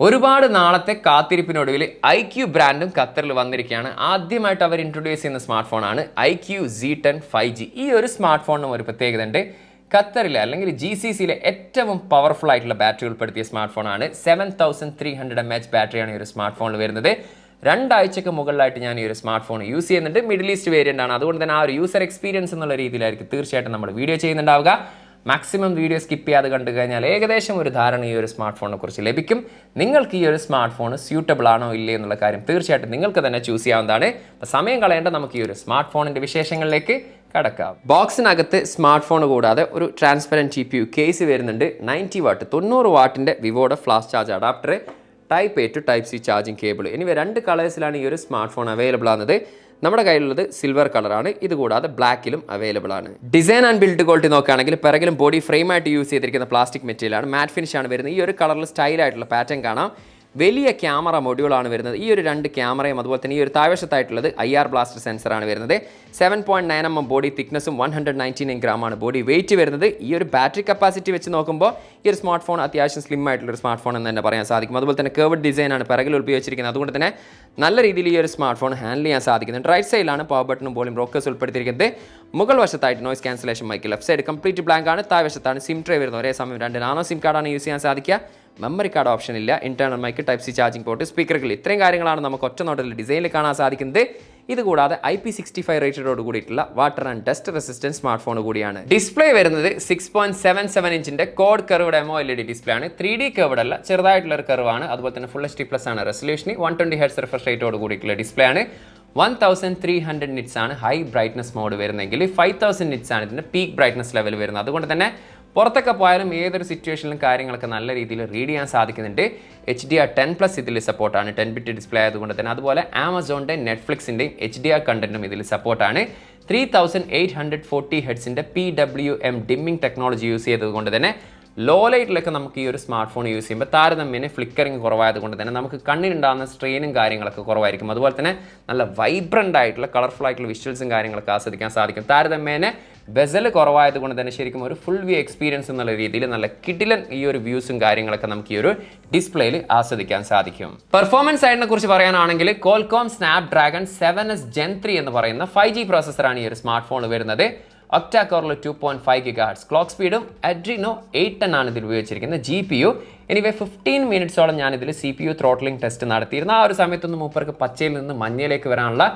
ഒരുപാട് നാളത്തെ കാത്തിരിപ്പിനൊടുവിൽ iQOO ബ്രാൻഡും ഖത്തറിൽ വന്നിരിക്കുകയാണ്. ആദ്യമായിട്ട് അവർ ഇൻട്രൊഡ്യൂസ് ചെയ്യുന്ന സ്മാർട്ട് ഫോണാണ് iQOO Z10 5G. ഈ ഒരു സ്മാർട്ട് ഫോണിനും ഒരു പ്രത്യേകത ഉണ്ട്. ഖത്തറിലെ അല്ലെങ്കിൽ GCCയിലെ ഏറ്റവും പവർഫുൾ ആയിട്ടുള്ള ബാറ്ററി ഉൾപ്പെടുത്തിയ സ്മാർട്ട് ഫോണാണ്. 7300 mAh ബാറ്ററിയാണ് ഈ ഒരു സ്മാർട്ട് ഫോണിൽ വരുന്നത്. 2 ആഴ്ചയ്ക്ക് മുകളിലായിട്ട് ഞാൻ ഈ ഒരു സ്മാർട്ട് ഫോൺ യൂസ് ചെയ്യുന്നുണ്ട്. മിഡിൽ ഈസ്റ്റ് വേരിയൻ്റ് ആണ്. അതുകൊണ്ട് തന്നെ ആ ഒരു യൂസർ എക്സ്പീരിയൻസ് എന്നുള്ള രീതിയിലായിരിക്കും തീർച്ചയായിട്ടും നമ്മൾ വീഡിയോ ചെയ്യുന്നുണ്ടാവുക. മാക്സിമം വീഡിയോ സ്കിപ്പ് ചെയ്യാതെ കണ്ടു കഴിഞ്ഞാൽ ഏകദേശം ഒരു ധാരണ ഈ ഒരു സ്മാർട്ട് ഫോണിനെ കുറിച്ച് ലഭിക്കും. നിങ്ങൾക്ക് ഈ ഒരു സ്മാർട്ട് ഫോൺ സ്യൂട്ടബിൾ ആണോ ഇല്ലേ എന്നുള്ള കാര്യം തീർച്ചയായിട്ടും നിങ്ങൾക്ക് തന്നെ ചൂസ് ചെയ്യാവുന്നതാണ്. അപ്പോൾ സമയം കളയേണ്ട നമുക്ക് ഈ ഒരു സ്മാർട്ട് ഫോണിൻ്റെ വിശേഷങ്ങളിലേക്ക് കടക്കാം. ബോക്സിനകത്ത് സ്മാർട്ട് ഫോൺ കൂടാതെ ഒരു ട്രാൻസ്പെറൻറ്റ് GPU കേസ് വരുന്നുണ്ട്. 90 വാട്ട് 90 വാട്ടിൻ്റെ വിവോയുടെ flash charge adapter, Type A to Type C charging cable എന്നിവ 2 കളേഴ്സിലാണ് ഈ ഒരു സ്മാർട്ട് ഫോൺ അവൈലബിൾ ആകുന്നത്. നമ്മുടെ കയ്യിലുള്ളത് സിൽവർ കളറാണ്. ഇതുകൂടാതെ ബ്ലാക്കിലും അവൈലബിൾ ആണ്. ഡിസൈൻ ആൻഡ് ബിൽഡ് ക്വാളിറ്റി നോക്കുകയാണെങ്കിൽ പിറകിലും ബോഡി ഫ്രെയിമായിട്ട് യൂസ് ചെയ്തിരിക്കുന്ന പ്ലാസ്റ്റിക് മെറ്റീരിയലാണ്. മാറ്റ് ഫിനിഷ് ആണ് വരുന്നത്. ഈ ഒരു കളറിൽ സ്റ്റൈലായിട്ടുള്ള പാറ്റേൺ കാണാം. വലിയ ക്യാമറ മൊഡ്യൂളാണ് വരുന്നത്. ഈ ഒരു 2 ക്യാമറയും അതുപോലെ തന്നെ ഈ ഒരു താഴ്വശത്തായിട്ടുള്ളത് IR ബ്ലാസ്റ്റർ സെൻസറാണ് വരുന്നത്. 7.9 mm ബോഡി തിക്നെസ്സും 199 ഗ്രാമാണ് ബോഡി വെയിറ്റ് വരുന്നത്. ഈ ഒരു ബാറ്ററി കപ്പാസിറ്റി വെച്ച് നോക്കുമ്പോൾ ഈ ഒരു സ്മാർട്ട് ഫോൺ അത്യാവശ്യം സ്ലിം ആയിട്ടുള്ള ഒരു സ്മാർട്ട് ഫോൺ എന്ന് തന്നെ പറയാൻ സാധിക്കും. അതുപോലെ തന്നെ കർവ്ഡ് ഡിസൈനാണ് പിറകിൽ ഉപയോഗിച്ചിരിക്കുന്നത്. അതുകൊണ്ട് തന്നെ നല്ല രീതിയിൽ ഈ ഒരു സ്മാർട്ട് ഫോൺ ഹാൻഡിൽ ചെയ്യാൻ സാധിക്കുന്നുണ്ട്. റൈറ്റ് സൈഡിലാണ് പവർ ബട്ടണും വോളിയം റോക്കേഴ്സ് ഉൾപ്പെടുത്തിയിരിക്കുന്നത്. മുകൾ വശത്തായിട്ട് noise cancellation mic, left side complete blank ആണ്. താഴ്വശത്താണ് സിം ട്രേ വരുന്നത്. ഒരേ സമയം 2 നാനോ സിം കാർഡാണ് യൂസ് ചെയ്യാൻ സാധിക്കുക. മെമ്മറി കാർഡ് ഓപ്ഷൻ ഇല്ല. Internal mic, Type C charging port, സ്പീക്കറുകൾ, ഇത്രയും കാര്യങ്ങളാണ് നമുക്ക് ഒറ്റ നോട്ടിൽ ഡിസൈനിൽ കാണാൻ സാധിക്കുന്നത്. ഇതുകൂടാതെ IP65 റേറ്റഡോട് കൂടിയിട്ടുള്ള water and dust resistance smart phone കൂടിയാണ്. ഡിസ്പ്ലേ വരുന്നത് 6.77 ഇഞ്ചിന്റെ കോഡ് കർവ്ഡ് MOLED ഡിസ്പ്ലേ ആണ്. 3D കർവ്ഡ് അല്ല, ചെറുതായിട്ടുള്ള ഒരു കർവാണ്. അതുപോലെ തന്നെ ഫുൾ HD+ ആണ് റെസൊല്യൂഷൻ. 120 Hz റിഫ്രഷ് റേറ്റോട് കൂടിയിട്ടുള്ള ഡിസ്പ്ലേ ആണ്. 1300 നിറ്റ്സ് ആണ് ഹൈ ബ്രൈറ്റ്നസ് മോഡ് വരുന്നെങ്കിൽ 5000 നിറ്റ്സ് ആണ് ഇതിന്റെ പീക്ക് ബ്രൈറ്റ്നസ് ലെവൽ വരുന്നത്. അതുകൊണ്ട് തന്നെ പുറത്തൊക്കെ പോയാലും ഏതൊരു സിറ്റുവേഷനിലും കാര്യങ്ങളൊക്കെ നല്ല രീതിയിൽ റീഡ് ചെയ്യാൻ സാധിക്കുന്നുണ്ട്. HDR10+ ഇതിൽ സപ്പോർട്ടാണ്. 10-bit ഡിസ്പ്ലേ ആയതുകൊണ്ട് തന്നെ. അതുപോലെ ആമസോണിൻ്റെ നെറ്റ്ഫ്ലിക്സിൻ്റെയും HDR കണ്ടന്റും ഇതിൽ സപ്പോർട്ടാണ്. 3840 ഹെഡ്സിൻ്റെ PWM ഡിമ്മിംഗ് ടെക്നോളജി യൂസ് ചെയ്തതുകൊണ്ട് തന്നെ ലോ ലൈറ്റിലൊക്കെ നമുക്ക് ഈ ഒരു സ്മാർട്ട് ഫോൺ യൂസ് ചെയ്യുമ്പോൾ താരതമ്യേന ഫ്ലിക്കറിങ് കുറവായതുകൊണ്ട് തന്നെ നമുക്ക് കണ്ണിനുണ്ടാകുന്ന സ്ട്രെയിനും കാര്യങ്ങളൊക്കെ കുറവായിരിക്കും. അതുപോലെ തന്നെ നല്ല വൈബ്രൻ്റ് ആയിട്ടുള്ള കളർഫുൾ ആയിട്ടുള്ള വിഷ്വൽസും കാര്യങ്ങളൊക്കെ ആസ്വദിക്കാൻ സാധിക്കും. താരതമ്യേന ബെസൽ കുറവായതുകൊണ്ട് തന്നെ ശരിക്കും ഒരു ഫുൾ വ്യൂ എക്സ്പീരിയൻസ് എന്നുള്ള രീതിയിൽ നല്ല കിടിലൻ ഈ ഒരു വ്യൂസും കാര്യങ്ങളൊക്കെ നമുക്ക് ഈ ഒരു ഡിസ്പ്ലേയിൽ ആസ്വദിക്കാൻ സാധിക്കും. പെർഫോമൻസ് സൈഡിനെ കുറിച്ച് പറയാനാണെങ്കിൽ Qualcomm Snapdragon 7S Gen 3 എന്ന് പറയുന്ന 5G പ്രോസസ്സറാണ് ഈ ഒരു സ്മാർട്ട് ഫോൺ വരുന്നത്. ഒക്ടാ കോറിൽ 2.5 GHz ക്ലോക്ക് സ്പീഡും Adreno 810 ആണ് ഇതിൽ ഉപയോഗിച്ചിരിക്കുന്നത്. GPU എനിവേ 15 മിനിറ്റ്സോളം ഞാൻ ഇതിൽ CPU ത്രോട്ട്ലിംഗ് ടെസ്റ്റ് നടത്തിയിരുന്നു. ആ ഒരു സമയത്തൊന്നും മൂപ്പർക്ക് പച്ചയിൽ നിന്ന് മഞ്ഞയിലേക്ക് വരാനുള്ള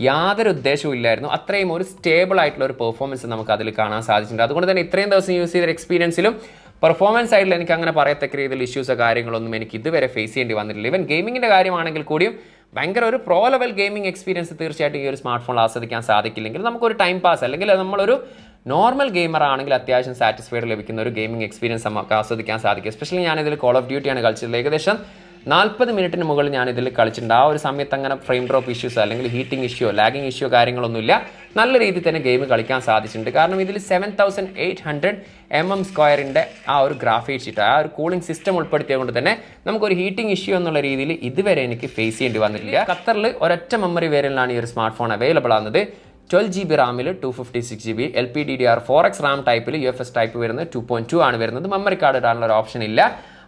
യാതൊരു ഉദ്ദേശവും ഇല്ലായിരുന്നു. അത്രയും ഒരു സ്റ്റേബിൾ ആയിട്ടുള്ള ഒരു പെർഫോമൻസ് നമുക്ക് അതിൽ കാണാൻ സാധിച്ചിട്ടുണ്ട്. അതുകൊണ്ട് തന്നെ ഇത്രയും ദിവസം യൂസ് ചെയ്ത എക്സ്പീരിയൻസിലും പെർഫോമൻസ് സൈഡിൽ എനിക്ക് അങ്ങനെ പറയത്തക്ക രീതിയിൽ ഇഷ്യൂസോ കാര്യങ്ങളൊന്നും എനിക്ക് ഇതുവരെ ഫേസ് ചെയ്യേണ്ടി വന്നിട്ടില്ല. ഈവൻ ഗെയിമിങ്ങിൻ്റെ കാര്യമാണെങ്കിൽ കൂടിയും ഭയങ്കര ഒരു പ്രോ ലെവൽ ഗെയിമിംഗ് എക്സ്പീരിയൻസ് തീർച്ചയായിട്ടും ഈ ഒരു സ്മാർട്ട് ഫോണിൽ ആസ്വദിക്കാൻ സാധിക്കില്ലെങ്കിൽ നമുക്കൊരു ടൈം പാസ് അല്ലെങ്കിൽ നമ്മളൊരു നോർമൽ ഗെയിമർ ആണെങ്കിൽ അത്യാവശ്യം സാറ്റിസ്ഫൈഡ് ലഭിക്കുന്ന ഒരു ഗെയിമിംഗ് എക്സ്പീരിയൻസ് നമുക്ക് ആസ്വദിക്കാൻ സാധിക്കും. എസ്പെഷ്യലി ഞാനിതിൽ കോൾ ഓഫ് ഡ്യൂട്ടിയാണ് കളിച്ചത്. ഏകദേശം 40 മിനിറ്റിന് മുകളിൽ ഞാൻ ഇതിൽ കളിച്ചിട്ടുണ്ട്. ആ ഒരു സമയത്ത് അങ്ങനെ ഫ്രെയിം ഡ്രോപ്പ് ഇഷ്യൂസ് അല്ലെങ്കിൽ ഹീറ്റിംഗ് ഇഷ്യൂ ലാഗിങ് ഇഷ്യൂ കാര്യങ്ങളൊന്നുമില്ല. നല്ല രീതിയിൽ തന്നെ ഗെയിം കളിക്കാൻ സാധിച്ചിട്ടുണ്ട്. കാരണം ഇതിൽ 7800 mm² ആ ഒരു ഗ്രാഫിക്സ് ഷീറ്റ്, ആ ഒരു കൂളിംഗ് സിസ്റ്റം ഉൾപ്പെടുത്തിയതുകൊണ്ട് തന്നെ നമുക്കൊരു ഹീറ്റിംഗ് ഇഷ്യൂ എന്നുള്ള രീതിയിൽ ഇതുവരെ എനിക്ക് ഫേസ് ചെയ്യേണ്ടി വന്നിട്ടില്ല. ഖത്തറിൽ ഒരൊറ്റ മെമ്മറി വേരിയന്റിലാണ് ഈ ഒരു സ്മാർട്ട് ഫോൺ അവൈലബിൾ ആകുന്നത്. 12GB റാമിൽ 256GB LPDDR4X റാം ടൈപ്പിൽ UFS ടൈപ്പ് വരുന്നത് 2.2 ആണ് വരുന്നത്. മെമ്മറി കാർഡ് ഇടാനുള്ള ഒരു ഓപ്ഷൻ ഇല്ല.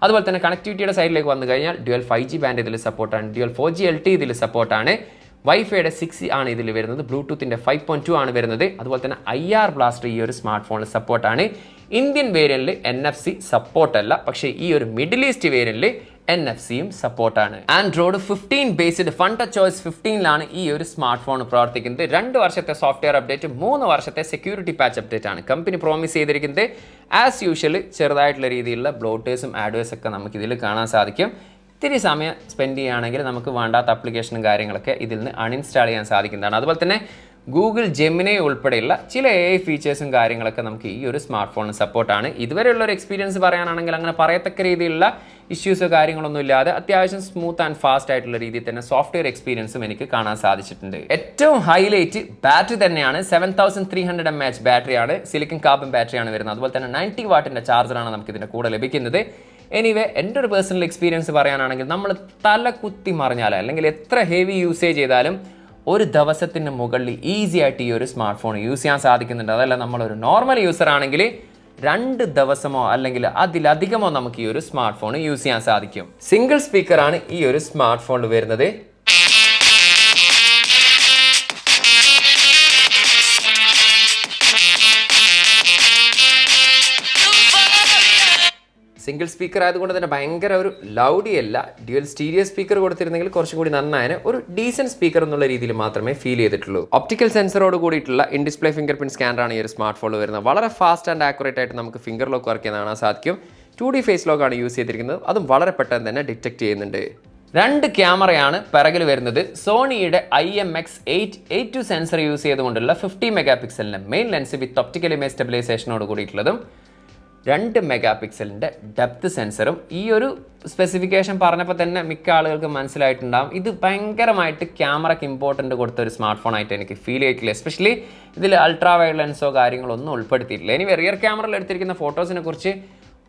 അതുപോലെ തന്നെ കണക്ടിവിറ്റിയുടെ സൈഡിലേക്ക് വന്നു കഴിഞ്ഞാൽ ഡ്യുവൽ 5G ബാൻഡ് ഇതിൽ സപ്പോർട്ടാണ്. ഡ്യുവൽ 4G LTE ഇതിൽ സപ്പോർട്ടാണ്. വൈഫൈയുടെ 6 ആണ് ഇതിൽ വരുന്നത്. ബ്ലൂടൂത്തിൻ്റെ 5.2 ആണ് വരുന്നത്. അതുപോലെ തന്നെ IR ബ്ലാസ്റ്റർ ഈ ഒരു സ്മാർട്ട് ഫോണിൽ സപ്പോർട്ടാണ്. ഇന്ത്യൻ വേരിയന്റിൽ NFC സപ്പോർട്ടല്ല, പക്ഷേ ഈ ഒരു മിഡിൽ ഈസ്റ്റ് വേരിയന്റിൽ NFC-യും സപ്പോർട്ടാണ്. ആൻഡ്രോയിഡ് 15 ബേസ്ഡ് FunTouchOS 15ലാണ് ഈ ഒരു സ്മാർട്ട് ഫോൺ പ്രവർത്തിക്കുന്നത്. 2 വർഷത്തെ സോഫ്റ്റ്വെയർ അപ്ഡേറ്റ്, 3 വർഷത്തെ സെക്യൂരിറ്റി പാച്ച് അപ്ഡേറ്റ് ആണ് കമ്പനി പ്രോമിസ് ചെയ്തിരിക്കുന്നത്. ആസ് യൂഷ്വൽ ചെറുതായിട്ടുള്ള രീതിയിലുള്ള ബ്ലോട്ടേഴ്സും ആഡ്വേഴ്സും ഒക്കെ നമുക്ക് ഇതിൽ കാണാൻ സാധിക്കും. ഇത്തിരി സമയം സ്പെൻഡ് ചെയ്യുകയാണെങ്കിൽ നമുക്ക് വേണ്ടാത്ത ആപ്ലിക്കേഷനും കാര്യങ്ങളൊക്കെ ഇതിൽ നിന്ന് അൺഇൻസ്റ്റാൾ ചെയ്യാൻ സാധിക്കുന്നതാണ്. അതുപോലെ തന്നെ ഗൂഗിൾ ജെമിനി ഉൾപ്പെടെയുള്ള ചില AI ഫീച്ചേഴ്സും കാര്യങ്ങളൊക്കെ നമുക്ക് ഈ ഒരു സ്മാർട്ട് ഫോണിന് സപ്പോർട്ടാണ്. ഇതുവരെയുള്ള ഒരു എക്സ്പീരിയൻസ് പറയാനാണെങ്കിൽ അങ്ങനെ പറയത്തക്ക രീതിയിലുള്ള ഇഷ്യൂസോ കാര്യങ്ങളൊന്നും ഇല്ലാതെ അത്യാവശ്യം സ്മൂത്ത് ആൻഡ് ഫാസ്റ്റ് ആയിട്ടുള്ള രീതിയിൽ തന്നെ സോഫ്റ്റ്വെയർ എക്സ്പീരിയൻസും എനിക്ക് കാണാൻ സാധിച്ചിട്ടുണ്ട്. ഏറ്റവും ഹൈലൈറ്റ് ബാറ്ററി തന്നെയാണ്. 7300 mAh ബാറ്ററിയാണ്. സിലിക്കൺ കാർബൺ ബാറ്ററിയാണ് വരുന്നത്. അതുപോലെ തന്നെ 90 വാട്ടിൻ്റെ ചാർജറാണ് നമുക്ക് ഇതിൻ്റെ കൂടെ ലഭിക്കുന്നത്. എനിവേ എൻ്റെ ഒരു പേഴ്സണൽ എക്സ്പീരിയൻസ് പറയാനാണെങ്കിൽ നമ്മൾ തല കുത്തി മറിഞ്ഞാൽ അല്ലെങ്കിൽ എത്ര ഹെവി യൂസേജ് ചെയ്താലും ഒരു ദിവസത്തിന് മുകളിൽ ഈസി ആയിട്ട് ഈ ഒരു സ്മാർട്ട് ഫോൺ യൂസ് ചെയ്യാൻ സാധിക്കുന്നുണ്ട്. അതല്ല നമ്മളൊരു നോർമൽ യൂസർ ആണെങ്കിൽ 2 ദിവസമോ അല്ലെങ്കിൽ അതിലധികമോ നമുക്ക് ഈ ഒരു സ്മാർട്ട് ഫോൺ യൂസ് ചെയ്യാൻ സാധിക്കും. സിംഗിൾ സ്പീക്കറാണ് ഈ ഒരു സ്മാർട്ട് ഫോണിൽ വരുന്നത്. സിംഗിൾ സ്പീക്കർ ആയതുകൊണ്ട് തന്നെ ഭയങ്കര ഒരു ലൗഡി അല്ല. ഡ്യുവൽ സ്റ്റീരിയോ സ്പീക്കർ കൊടുത്തിരുന്നെങ്കിൽ കുറച്ചും കൂടി നന്നായതിന്. ഒരു ഡീസൻറ്റ് സ്പീക്കർ എന്നുള്ള രീതിയിൽ മാത്രമേ ഫീൽ ചെയ്തിട്ടുള്ളൂ. ഒപ്റ്റിക്കൽ സെൻസറോട് കൂടിയിട്ടുള്ള ഇൻ ഡിസ്പ്ലേ ഫിംഗർ പ്രിന്റ് സ്കാനറാണ് ഈ ഒരു സ്മാർട്ട് ഫോണിൽ വരുന്നത്. വളരെ ഫാസ്റ്റ് ആൻഡ് ആക്യുറേറ്റ് ആയിട്ട് നമുക്ക് ഫിംഗർ ലോക്ക് വർക്ക് ചെയ്യാൻ കാണാൻ സാധിക്കും. 2D ഫേസ് ലോക്കാണ് യൂസ് ചെയ്തിരിക്കുന്നത്. അതും വളരെ പെട്ടെന്ന് തന്നെ ഡിറ്റക്ട് ചെയ്യുന്നുണ്ട്. 2 ക്യാമറയാണ് പിറകിൽ വരുന്നത്. സോണിയുടെ IMX882 സെൻസർ യൂസ് ചെയ്തുകൊണ്ടുള്ള 50 മെഗാ പിക്സലിൻ്റെ main lens with optical image സ്റ്റെബിലൈസേഷനോട് കൂടിയിട്ടുള്ളതും 2 മെഗാ പിക്സലിൻ്റെ ഡെപ്ത് സെൻസറും. ഈ ഒരു സ്പെസിഫിക്കേഷൻ പറഞ്ഞപ്പോൾ തന്നെ മിക്ക ആളുകൾക്ക് മനസ്സിലായിട്ടുണ്ടാകും ഇത് ഭയങ്കരമായിട്ട് ക്യാമറയ്ക്ക് ഇമ്പോർട്ടൻ്റ് കൊടുത്ത ഒരു സ്മാർട്ട് ഫോൺ ആയിട്ട് എനിക്ക് ഫീൽ ചെയ്തിട്ടില്ല. എസ്പെഷ്യലി ഇതിൽ അൾട്രാ വൈഡ് ലെൻസോ കാര്യങ്ങളോ ഒന്നും ഉൾപ്പെടുത്തിയിട്ടില്ല. ഇനി റിയർ ക്യാമറയിൽ എടുത്തിരിക്കുന്ന ഫോട്ടോസിനെ കുറിച്ച്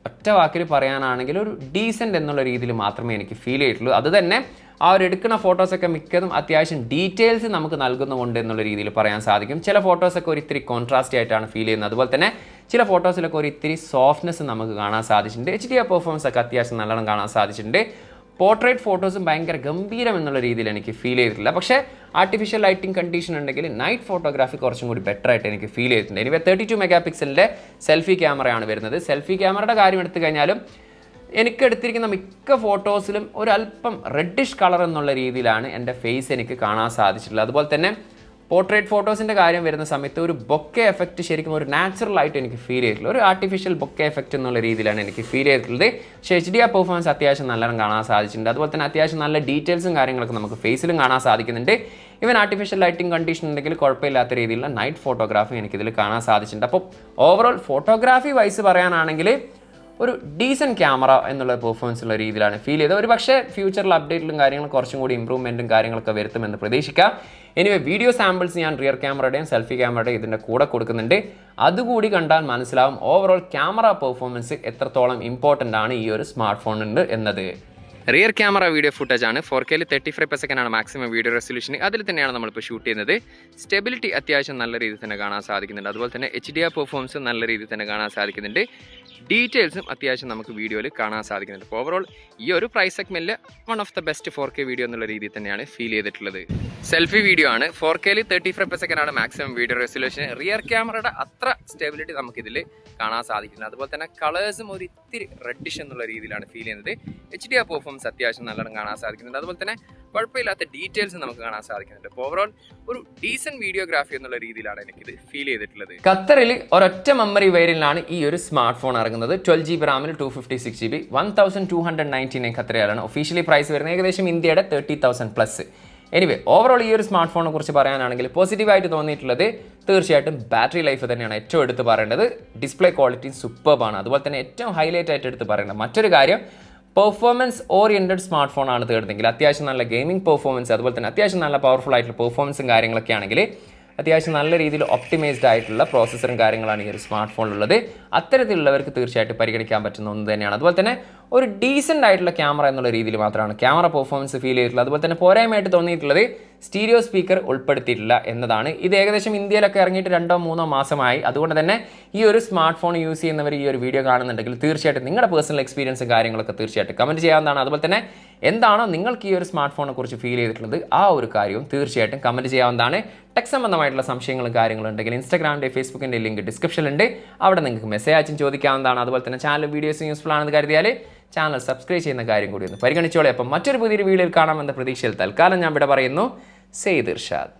ഒറ്റ വാക്കിൽ പറയാനാണെങ്കിൽ ഒരു ഡീസൻറ്റ് എന്നുള്ള രീതിയിൽ മാത്രമേ എനിക്ക് ഫീൽ ചെയ്തിട്ടുള്ളൂ. അത് തന്നെ ആ ഒരു എടുക്കുന്ന ഫോട്ടോസൊക്കെ മിക്കതും അത്യാവശ്യം ഡീറ്റെയിൽസ് നമുക്ക് നൽകുന്നുണ്ട് എന്നുള്ള രീതിയിൽ പറയാൻ സാധിക്കും. ചില ഫോട്ടോസൊക്കെ ഒരു ഇത്തിരി കോൺട്രാസ്റ്റ് ആയിട്ടാണ് ഫീൽ ചെയ്യുന്നത്. അതുപോലെ തന്നെ ചില ഫോട്ടോസിലൊക്കെ ഒരു ഇത്തിരി സോഫ്റ്റ്നെസ് നമുക്ക് കാണാൻ സാധിച്ചിട്ടുണ്ട്. HDR പെർഫോമൻസ് ഒക്കെ അത്യാവശ്യം നല്ലോണം കാണാൻ സാധിച്ചിട്ടുണ്ട്. പോർട്രേറ്റ് ഫോട്ടോസും ഭയങ്കര ഗംഭീരം എന്നുള്ള രീതിയിൽ എനിക്ക് ഫീൽ ചെയ്തിട്ടില്ല. പക്ഷേ ആർട്ടിഫിഷ്യൽ ലൈറ്റിംഗ് കണ്ടീഷൻ ഉണ്ടെങ്കിൽ നൈറ്റ് ഫോട്ടോഗ്രാഫി കുറച്ചും കൂടി ബെറ്റർ ആയിട്ട് എനിക്ക് ഫീൽ ചെയ്തിട്ടുണ്ട്. എനിവേ 32 മെഗാ പിക്സലിൻ്റെ സെൽഫി ക്യാമറയാണ് വരുന്നത്. സെൽഫി ക്യാമറയുടെ കാര്യം എടുത്തു കഴിഞ്ഞാലും എനിക്ക് എടുത്തിരിക്കുന്ന മിക്ക ഫോട്ടോസിലും ഒരല്പം റെഡിഷ് കളർ എന്നുള്ള രീതിയിലാണ് എൻ്റെ ഫേസ് എനിക്ക് കാണാൻ സാധിച്ചിട്ടുള്ളത്. അതുപോലെ തന്നെ പോർട്രേറ്റ് ഫോട്ടോസിൻ്റെ കാര്യം വരുന്ന സമയത്ത് ഒരു ബൊക്കെ എഫക്റ്റ് ശരിക്കും ഒരു നാച്ചുറൽ ആയിട്ട് എനിക്ക് ഫീൽ ചെയ്തിട്ടുള്ളൂ. ഒരു ആർട്ടിഫിഷ്യൽ ബൊക്കെ എഫക്റ്റ് എന്നുള്ള രീതിയിലാണ് എനിക്ക് ഫീൽ ചെയ്തിട്ടുള്ളത്. പക്ഷേ HDR പെർഫോമൻസ് അത്യാവശ്യം നല്ലോണം കാണാൻ സാധിച്ചിട്ടുണ്ട്. അതുപോലെ തന്നെ അത്യാവശ്യം നല്ല ഡീറ്റെയിൽസും കാര്യങ്ങളൊക്കെ നമുക്ക് ഫേസിലും കാണാൻ സാധിക്കുന്നുണ്ട്. ഈവൻ ആർട്ടിഫിഷ്യൽ ലൈറ്റിംഗ് കണ്ടീഷൻ ഉണ്ടെങ്കിൽ കുഴപ്പമില്ലാത്ത രീതിയിലുള്ള നൈറ്റ് ഫോട്ടോഗ്രാഫി എനിക്കിതിൽ കാണാൻ സാധിച്ചിട്ടുണ്ട്. അപ്പോൾ ഓവറോൾ ഫോട്ടോഗ്രാഫി വൈസ് പറയാനാണെങ്കിൽ ഒരു ഡീസൻറ്റ് ക്യാമറ എന്നുള്ള പെർഫോമൻസ് ഉള്ള രീതിയിലാണ് ഫീൽ ചെയ്തത്. ഒരു പക്ഷേ ഫ്യൂച്ചറിൽ അപ്ഡേറ്റിലും കാര്യങ്ങളും കുറച്ചും കൂടി ഇമ്പ്രൂവ്മെൻറ്റും കാര്യങ്ങളൊക്കെ വരുത്തുമെന്ന് പ്രതീക്ഷിക്കാം. എനിവേ വീഡിയോ സാമ്പിൾസ് ഞാൻ റിയർ ക്യാമറയുടെയും സെൽഫി ക്യാമറയുടെയും ഇതിൻ്റെ കൂടെ കൊടുക്കുന്നുണ്ട്. അതുകൂടി കണ്ടാൽ മനസ്സിലാവും ഓവറോൾ ക്യാമറ പെർഫോമൻസ് എത്രത്തോളം ഇമ്പോർട്ടൻ്റ് ആണ് ഈ ഒരു സ്മാർട്ട് ഫോണുണ്ട് എന്നത്. റിയർ ക്യാമറ വീഡിയോ ഫുട്ടേജ് ആണ്. 4K 30 ഫ്രെയിം പെർ സെക്കൻഡ് ആണ് മാക്സിമം വീഡിയോ റെസൊല്യൂഷൻ. അതിൽ തന്നെയാണ് നമ്മളിപ്പോൾ ഷൂട്ട് ചെയ്യുന്നത്. സ്റ്റെബിലിറ്റി അത്യാവശ്യം നല്ല രീതിയിൽ തന്നെ കാണാൻ സാധിക്കുന്നുണ്ട്. അതുപോലെ തന്നെ HDR പെർഫോമൻസ് നല്ല രീതിയിൽ തന്നെ കാണാൻ സാധിക്കുന്നുണ്ട്. ഡീറ്റെയിൽസും അത്യാവശ്യം നമുക്ക് വീഡിയോയിൽ കാണാൻ സാധിക്കുന്നുണ്ട്. അപ്പോൾ ഓവറോൾ ഈ ഒരു പ്രൈസ് സെഗ്മെൻറ്റിൽ one of the best 4K video എന്നുള്ള രീതിയിൽ തന്നെയാണ് ഫീൽ ചെയ്തിട്ടുള്ളത്. സെൽഫി വീഡിയോ ആണ്. 4K 30 ഫ്രെയിം പെർ സെക്കൻഡ് ആണ് മാക്സിമം വീഡിയോ റെസൊല്യൂഷൻ. റിയർ ക്യാമറയുടെ അത്ര സ്റ്റെബിലിറ്റി നമുക്കിതിൽ കാണാൻ സാധിക്കുന്നത്. അതുപോലെ തന്നെ കളേഴ്സും ഒരു ഇത്തിരി റെഡിഷ് എന്നുള്ള രീതിയിലാണ് ഫീൽ ചെയ്യുന്നത്. HDR പെർഫോമൻസ് അത്യാവശ്യം നല്ലോണം കാണാൻ സാധിക്കുന്നുണ്ട്. അതുപോലെ തന്നെ കുഴപ്പമില്ലാത്ത ഡീറ്റെയിൽസ് നമുക്ക് കാണാൻ സാധിക്കുന്നുണ്ട്. അപ്പോൾ ഓവറോൾ ഒരു ഡീസൻറ്റ് വീഡിയോഗ്രാഫി എന്നുള്ള രീതിയിലാണ് എനിക്കിത് ഫീൽ ചെയ്തിട്ടുള്ളത്. ഖത്തറിൽ ഒരൊറ്റ മെമ്മറി വേരിയന്റിലാണ് ഈ ഒരു സ്മാർട്ട് ഫോൺ ഇറങ്ങുന്നത്. 12GB റാമിൽ 256GB 1299 ഖത്തറിലാണ് ഒഫീഷ്യലി പ്രൈസ് വരുന്നത്. ഏകദേശം ഇന്ത്യയുടെ 30,000 പ്ലസ്. എനിവേ ഓവറോൾ ഈ ഒരു സ്മാർട്ട് ഫോണിനെ കുറിച്ച് പറയാനാണെങ്കിൽ പോസിറ്റീവായിട്ട് തോന്നിയിട്ടുള്ളത് തീർച്ചയായിട്ടും ബാറ്ററി ലൈഫ് തന്നെയാണ് ഏറ്റവും എടുത്ത് പറയേണ്ടത്. ഡിസ്പ്ലേ ക്വാളിറ്റി സൂപ്പർബാണ്. അതുപോലെ തന്നെ ഏറ്റവും ഹൈലൈറ്റ് ആയിട്ട് എടുത്ത് പറയേണ്ടത് മറ്റൊരു കാര്യം പെർഫോമൻസ് ഓറിയൻറ്റഡ് സ്മാർട്ട് ഫോൺ ആണ് തേടുന്നെങ്കിൽ അത്യാവശ്യം നല്ല ഗെയിമിംഗ് പെർഫോമൻസ് അതുപോലെ തന്നെ അത്യാവശ്യം നല്ല പവർഫുൾ ആയിട്ടുള്ള പെർഫോമൻസും കാര്യങ്ങളൊക്കെ ആണെങ്കിൽ അത്യാവശ്യം നല്ല രീതിയിൽ ഒപ്റ്റിമൈസ്ഡ് ആയിട്ടുള്ള പ്രോസസ്സറും കാര്യങ്ങളാണ് ഈ ഒരു സ്മാർട്ട് ഫോണിലുള്ളത്. അത്തരത്തിലുള്ളവർക്ക് തീർച്ചയായിട്ടും പരിഗണിക്കാൻ പറ്റുന്ന ഒന്ന് തന്നെയാണ്. അതുപോലെ തന്നെ ഒരു ഡീസൻ്റ് ആയിട്ടുള്ള ക്യാമറ എന്നുള്ള രീതിയിൽ മാത്രമാണ് ക്യാമറ പെർഫോമൻസ് ഫീൽ ചെയ്തിട്ടുള്ളത്. അതുപോലെ തന്നെ പോരായ്മയായിട്ട് തോന്നിയിട്ടുള്ളത് സ്റ്റീരിയോ സ്പീക്കർ ഉൾപ്പെടുത്തിയിട്ടില്ല എന്നതാണ്. ഇത് ഏകദേശം ഇന്ത്യയിലൊക്കെ ഇറങ്ങിയിട്ട് 2-3 മാസമായി. അതുകൊണ്ട് തന്നെ ഈ ഒരു സ്മാർട്ട് ഫോൺ യൂസ് ചെയ്യുന്നവർ ഈ ഒരു വീഡിയോ കാണുന്നുണ്ടെങ്കിൽ തീർച്ചയായിട്ടും നിങ്ങളുടെ പേഴ്സണൽ എക്സ്പീരിയൻസും കാര്യങ്ങളൊക്കെ തീർച്ചയായിട്ടും കമൻറ്റ് ചെയ്യാവുന്നതാണ്. അതുപോലെ തന്നെ എന്താണോ നിങ്ങൾക്ക് ഈ ഒരു സ്മാർട്ട് ഫോണിനെ കുറിച്ച് ഫീൽ ചെയ്തിട്ടുള്ളത് ആ ഒരു കാര്യവും തീർച്ചയായിട്ടും കമൻറ്റ് ചെയ്യാവുന്നതാണ്. ടെക് സംബന്ധമായിട്ടുള്ള സംശയങ്ങളും കാര്യങ്ങളും ഉണ്ടെങ്കിൽ ഇൻസ്റ്റാഗ്രാമിൻ്റെ ഫേസ്ബുക്കിൻ്റെ ലിങ്ക് ഡിസ്ക്രിപ്ഷനിലുണ്ട്. അവിടെ നിങ്ങൾക്ക് മെസ്സേജ് അയച്ചും ചോദിക്കാവുന്നതാണ്. അതുപോലെ തന്നെ ചാനൽ വീഡിയോസ് യൂസ്ഫുൾ ആണെന്ന് കരുതിയാൽ ചാനൽ സബ്സ്ക്രൈബ് ചെയ്യുന്ന കാര്യം കൂടി ഒന്ന് പരിഗണിച്ചോളെ. അപ്പം മറ്റൊരു പുതിയൊരു വീഡിയോയിൽ കാണാമെന്ന പ്രതീക്ഷയിൽ തൽക്കാലം ഞാൻ ഇവിടെ പറയുന്നു. സെയ്ദ് ഇർഷാദ്.